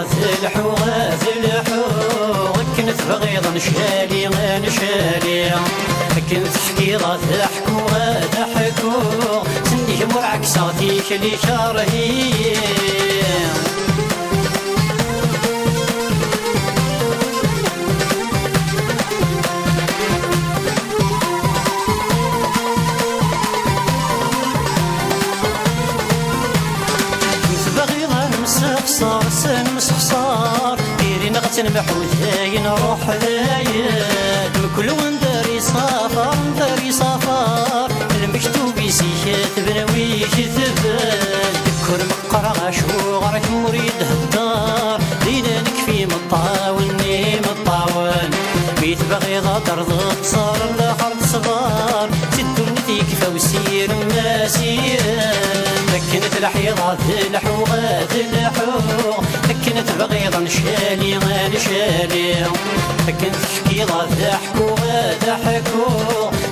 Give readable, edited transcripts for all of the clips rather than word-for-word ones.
الحيضة ذلحو كنت بغيض نشالي نشالي كنت تحكي ضحكو ضحكو سني مرعك صغتيك اللي كارهي مسخصار مسخصار ديري نغتن محوذاي نروح ذايد كل وين داري صفار المكتوب يسيك بنويك ثبات ذكر مقرع شو غرك مريد هالدار دينا نكفي مطاولني مطاول بيت بغيضة ترضى تصار الاخر صغار سدو نتيك فوسير مسير كنت الحيضة ذلحو كنت بغيضة نشالي كنت حكيضة ضحكو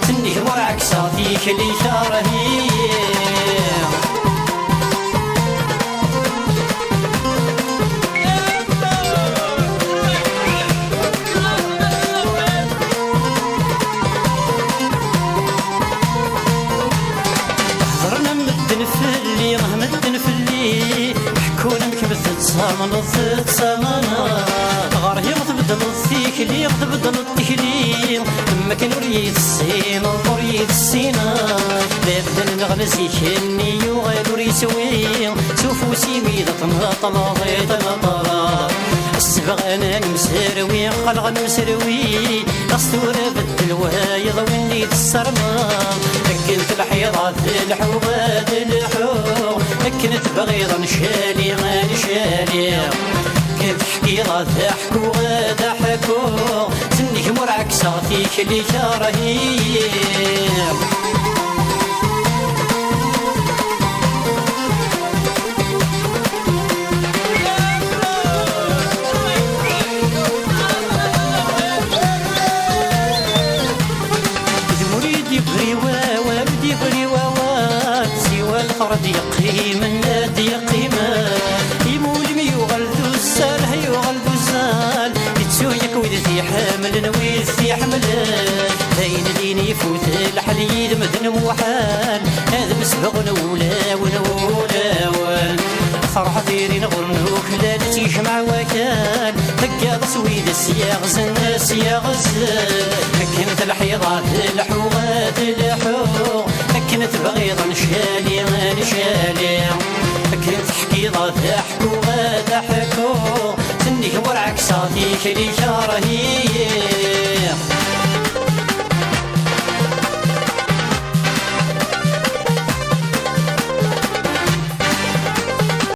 تنيه مرعك صاتيك اللي كارهي مدن في اللي حكونا مكبث تصامنا غار يغضب الثيك اللي يغضب التكلي ما كان وريد السين وريد السينا لابد نغمسي كني يغال وريسوي سوفو سيمي طنطلا السبغ انا نمسروي قلغ نمسروي الصورة بالدلوايض ويني السرما كنت الحيضة ذلحو كنت بغيض نشالي كنت حكيضة ضحكو سنك مرعك صاتيك اللي كارهي الأرض يقيم الناد يقيما يمول يغلدو الزال يتسويك ويدثي حامل ويدثي حمل بين دين يفوت الحليد مدن موحال هذا مسبق نولا فرح ديري نغرنوك لا تيجمع وكال هكا تصويد السياغزل كنت الحيضة ذلحو كنت بغيض نشالي كنت حكيضة ضحكو تنيه مرعك صاتيك اللي كارهي